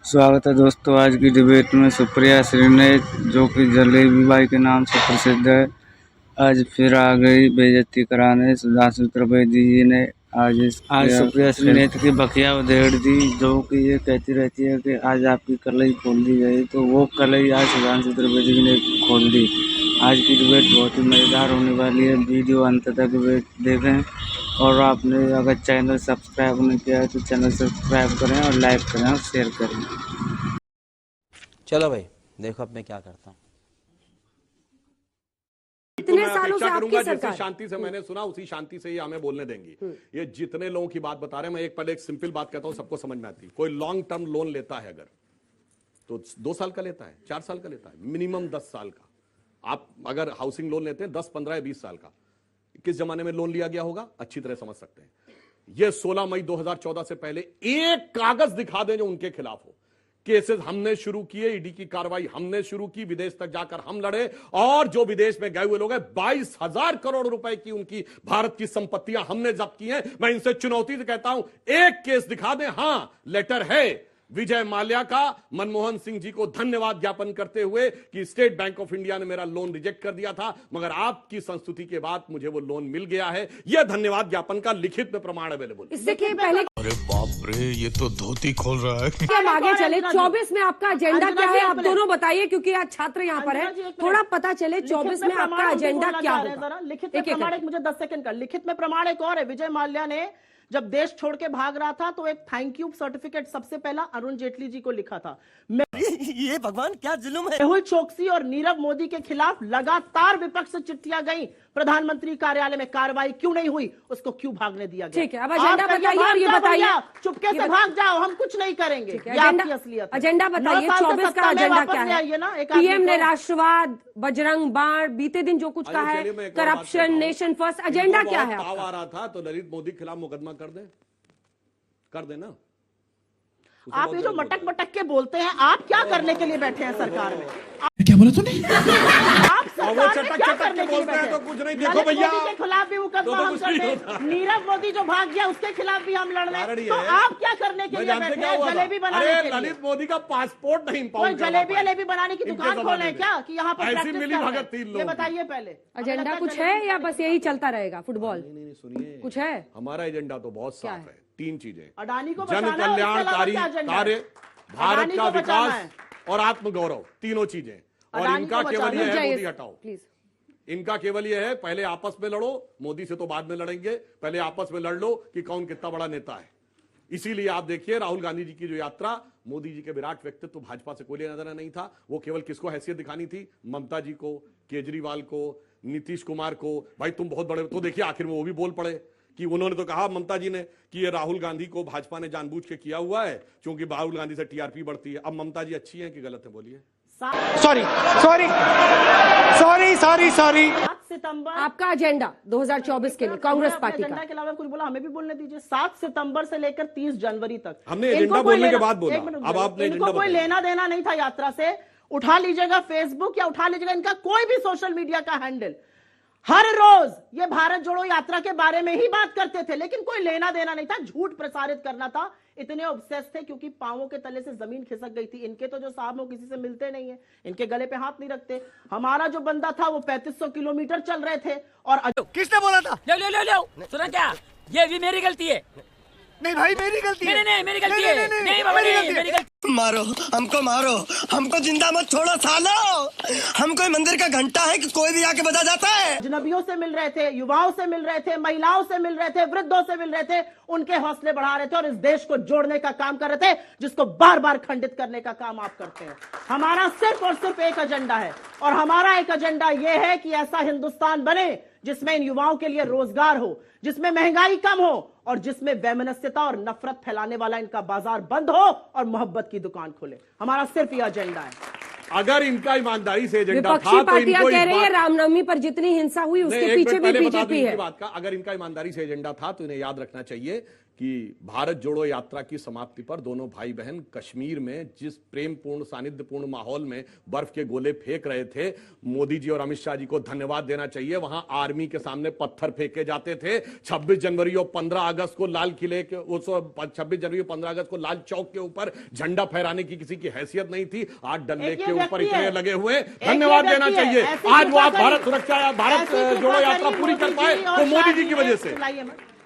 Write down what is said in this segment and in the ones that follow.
स्वागत है दोस्तों। आज की डिबेट में सुप्रिया श्रीनेत, जो कि जलेबी बाई के नाम से प्रसिद्ध है, आज फिर आ गई बेइज्जती कराने। सुधांशु त्रिवेदी जी ने आज सुप्रिया श्रीनेत की बकिया उधेड़ दी, जो कि ये कहती रहती है कि आज आपकी कलई खोल दी गई, तो वो कलई आज सुधांशु त्रिवेदी जी ने खोल दी। आज की डिबेट बहुत ही मज़ेदार होने वाली है। वीडियो अंत तक देखें, और आपने अगर चैनल सब्सक्राइब नहीं किया है तो चैनल सब्सक्राइब करें और लाइक करें और शेयर करें। चलो भाई देखो अब मैं क्या करता हूँ। इतने सालों से आपकी सरकार, शांति से मैंने सुना, उसी शांति से ही हमें बोलने देंगी। ये जितने लोगों की बात बता रहे हैं, मैं एक पहले एक सिंपल बात कहता हूं, सबको समझ में आती है। कोई लॉन्ग टर्म लोन लेता है अगर, तो 2 साल का लेता है, 4 साल का लेता है, मिनिमम 10 साल का। आप अगर हाउसिंग लोन लेते हैं 10, 15 या 20 साल का, किस जमाने में लोन लिया गया होगा अच्छी तरह समझ सकते हैं। यह 16 मई 2014 से पहले एक कागज दिखा दें जो उनके खिलाफ हो। केसेस हमने शुरू किए, ईडी की कार्रवाई हमने शुरू की, विदेश तक जाकर हम लड़े, और जो विदेश में गए हुए लोग हैं 22,000 करोड़ रुपए की उनकी भारत की संपत्तियां हमने जब्त की हैं। मैं इनसे चुनौती से कहता हूं, एक केस दिखा दें। हां, लेटर है विजय माल्या का, मनमोहन सिंह जी को धन्यवाद ज्ञापन करते हुए कि स्टेट बैंक ऑफ इंडिया ने मेरा लोन रिजेक्ट कर दिया था, मगर आपकी संस्तुति के बाद मुझे वो लोन मिल गया है। यह धन्यवाद ज्ञापन का लिखित में प्रमाण अवेलेबल। इससे पहले, अरे बाप रे, ये तो धोती खोल रहा है। हम आगे चले, 24 में आपका एजेंडा क्या है, आप दोनों बताइए, क्योंकि आज छात्र यहाँ पर है, थोड़ा पता चले 24 में आपका एजेंडा क्या होगा। लिखित में प्रमाण, एक मुझे 10 सेकंड का लिखित में प्रमाण एक और है। विजय माल्या ने जब देश छोड़ के भाग रहा था तो एक थैंक यू सर्टिफिकेट सबसे पहला अरुण जेटली जी को लिखा था। ये भगवान क्या जुल्म है। मेहुल चोकसी और नीरव मोदी के खिलाफ लगातार विपक्ष से चिट्ठियां गई, प्रधानमंत्री कार्यालय में कार्रवाई क्यों नहीं हुई, उसको क्यों भागने दिया गया। ठीक है, अब एजेंडा बताइए और ये बताइए, चुपके से भाग जाओ, हम कुछ नहीं करेंगे। एजेंडा बताइए, 24 का एजेंडा क्या है। पीएम ने राष्ट्रवाद, बजरंग बाण, बीते दिन जो कुछ कहा है, करप्शन, नेशन फर्स्ट, एजेंडा क्या है। आ रहा था तो ललित मोदी के खिलाफ मुकदमा कर देना। आप ये जो मटक मटक के बोलते हैं, आप क्या करने के लिए बैठे हैं सरकार में? क्या बोला तूने? आप सरकार में क्या करने के लिए बैठे हैं? तो कुछ नहीं, देखो भैया, मोदी के खिलाफ भी मुकदमा हम कर दें, नीरव मोदी जो भाग गया उसके खिलाफ भी हम लड़ रहे हैं, तो आप क्या करने के लिए बैठे हैं? जलेबी बनाने के लिए? ललित मोदी का पासपोर्ट नहीं, कोई जलेबी बनाने की दुकान खोले क्या कि यहाँ पर ऐसी मिली भगत 3 लोग? ये बताइए पहले, एजेंडा कुछ है या बस यही चलता रहेगा फुटबॉल? नहीं, सुनिए, कुछ है। हमारा एजेंडा तो बहुत साफ है। 3 चीजें: अडानी को जन कल्याणकारी कार्य, भारत का विकास और आत्मगौरव, तीनों चीजें। और इनका केवल यह है, मोदी हटाओ, इनका केवल यह है, पहले आपस में लड़ो, मोदी से तो बाद में लड़ेंगे, पहले आपस में लड़ लो कि कौन कितना बड़ा नेता है। इसीलिए आप देखिए राहुल गांधी जी की जो यात्रा, मोदी जी के विराट व्यक्तित्व, भाजपा से कोई लेना देना नहीं था। वो केवल किसको हैसियत दिखानी थी? ममता जी को, केजरीवाल को, नीतीश कुमार को। भाई तुम बहुत बड़े, तो देखिए आखिर में वो भी बोल पड़े कि उन्होंने तो कहा, ममता जी ने, कि ये राहुल गांधी को भाजपा ने जानबूझ के किया हुआ है क्योंकि राहुल गांधी से टीआरपी बढ़ती है। अब ममता जी अच्छी हैं कि गलत है, बोलिए। सॉरी 7 सितंबर आपका एजेंडा 2024 के लिए कांग्रेस पार्टी का के अलावा कुछ बोला, हमें भी बोलने दीजिए। 7 सितंबर से लेकर 30 जनवरी तक हमने एजेंडा बोलने के बाद बोला। अब आपने इनको कोई लेना देना नहीं था यात्रा से। उठा लीजिएगा फेसबुक या उठा लीजिएगा इनका कोई भी सोशल मीडिया का हैंडल, हर रोज ये भारत जोड़ो यात्रा के बारे में ही बात करते थे, लेकिन कोई लेना देना नहीं था। झूठ प्रसारित करना था, इतने ऑब्सेस थे क्योंकि पांवों के तले से जमीन खिसक गई थी। इनके तो जो साहब वो किसी से मिलते नहीं है, इनके गले पे हाथ नहीं रखते। हमारा जो बंदा था वो 3500 किलोमीटर चल रहे थे। और किसने बोला था? ले सुना क्या? ये भी मेरी गलती है। नहीं भाई, मेरी गलती है। नहीं मेरी गलती है। नहीं बाबा, नहीं मेरी गलती। मारो मारो, हमको जिंदा मत छोड़ो सालो। हम कोई मंदिर का घंटा है कि कोई भी आके बजा जाता है। अजनबियों से मिल रहे थे, युवाओं से मिल रहे थे, महिलाओं से मिल रहे थे, वृद्धों से मिल रहे थे, उनके हौसले बढ़ा रहे थे और इस देश को जोड़ने का काम कर रहे थे, जिसको बार बार खंडित करने का काम आप करते हैं। हमारा सिर्फ और सिर्फ एक एजेंडा है, और हमारा एक एजेंडा यह है कि ऐसा हिंदुस्तान बने जिसमें इन युवाओं के लिए रोजगार हो, जिसमें महंगाई कम हो, और जिसमें वैमनस्यता और नफरत फैलाने वाला इनका बाजार बंद हो और मोहब्बत की दुकान खोले। हमारा सिर्फ यह एजेंडा है। अगर इनका ईमानदारी से एजेंडा विपक्षी था तो पार्टियां इनको कह रही है रामनवमी पर जितनी हिंसा हुई उसके पीछे भी बीजेपी है। बात का, अगर इनका ईमानदारी से एजेंडा था तो इन्हें याद रखना चाहिए कि भारत जोड़ो यात्रा की समाप्ति पर दोनों भाई बहन कश्मीर में जिस प्रेमपूर्ण सानिध्यपूर्ण माहौल में बर्फ के गोले फेंक रहे थे, मोदी जी और अमित शाह जी को धन्यवाद देना चाहिए। वहां आर्मी के सामने पत्थर फेंके जाते थे। 26 जनवरी और 15 अगस्त को लाल किले के 26 जनवरी और 15 अगस्त को लाल चौक के ऊपर झंडा फहराने की किसी की हैसियत नहीं थी। आज डल लेक के ऊपर इतने लगे हुए, धन्यवाद देना चाहिए। आज वो आप भारत सुरक्षा भारत जोड़ो यात्रा पूरी कर पाए तो मोदी जी की वजह से।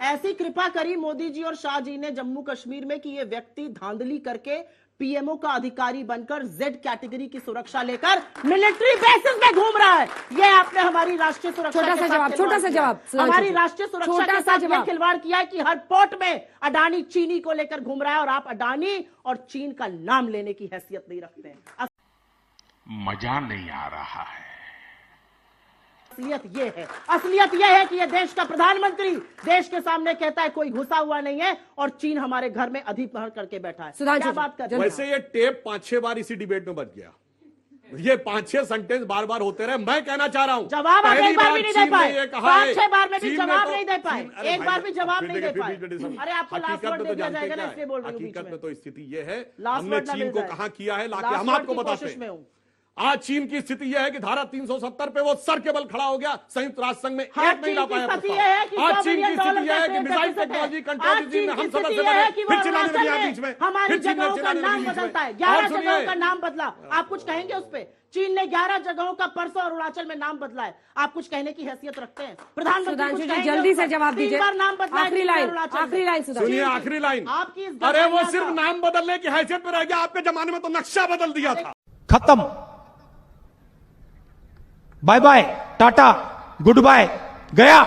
ऐसी कृपा करी मोदी जी और शाह जी ने जम्मू कश्मीर में कि ये व्यक्ति धांधली करके पीएमओ का अधिकारी बनकर जेड कैटेगरी की सुरक्षा लेकर मिलिट्री बेसिस में घूम रहा है। ये आपने हमारी राष्ट्रीय सुरक्षा छोटा सा जवाब हमारी राष्ट्रीय सुरक्षा के साथ ये खिलवाड़ किया है कि हर पोर्ट में अडानी चीनी को लेकर घूम रहा है और आप अडानी और चीन का नाम लेने की हैसियत नहीं रखते हैं। मजा नहीं आ रहा है। असलियत ये है कि ये देश का प्रधानमंत्री देश के सामने कहता है कोई घुसा हुआ नहीं है और चीन हमारे घर में अधिग्रहण करके बैठा है। क्या बात कर रहे हैं? वैसे ये टेप 5-6 बार इसी डिबेट में बच गया। ये 5-6 सेंटेंस बार बार होते रहे। मैं कहना चाह रहा हूं जवाब आप एक बार भी नहीं दे पाए। 5-6 बार में भी जवाब तो नहीं दे पाए। एक बार भी जवाब नहीं दे पाए। अरे आपको लास्ट वर्ड दे दिया जाएगा ना, इसलिए बोल रही हूं। हकीकत में तो स्थिति ये है, लास्ट हमने वर्ड ना चीन मिल को जाए। कहां किया है लाके हम आपको बताते हैं। आज चीन की स्थिति यह है कि धारा 370 पे वो सर के बल खड़ा हो गया। संयुक्त राष्ट्र संघ में एक नहीं ला पाया प्रस्ताव। आज चीन की स्थिति यह है कि मिसाइल टेक्नोलॉजी कंट्रोल में हम सदस्य बने, फिर चिल्लाने लगे बीच में, हमारी फिर चीन ने जगहों का चिल्लाने नाम लगे बीच में। बदलता है। 11 जगहों का नाम बदला। आप कुछ कहेंगे उस पर? चीन ने 11 जगहों का परसों अरुणाचल में नाम बदला है। आप कुछ कहने की हैसियत रखते हैं? प्रधानमंत्री कुछ जल्दी से जवाब दीजिए। 3 बार नाम बदला है। आखिरी लाइन सुनिए, आखिरी लाइन। आपकी अरे वो सिर्फ नाम बदलने की हैसियत पे रह गया। आपके जमाने में तो नक्शा बदल दिया था। खत्म, बाय बाय, टाटा, गुड बाय, गया।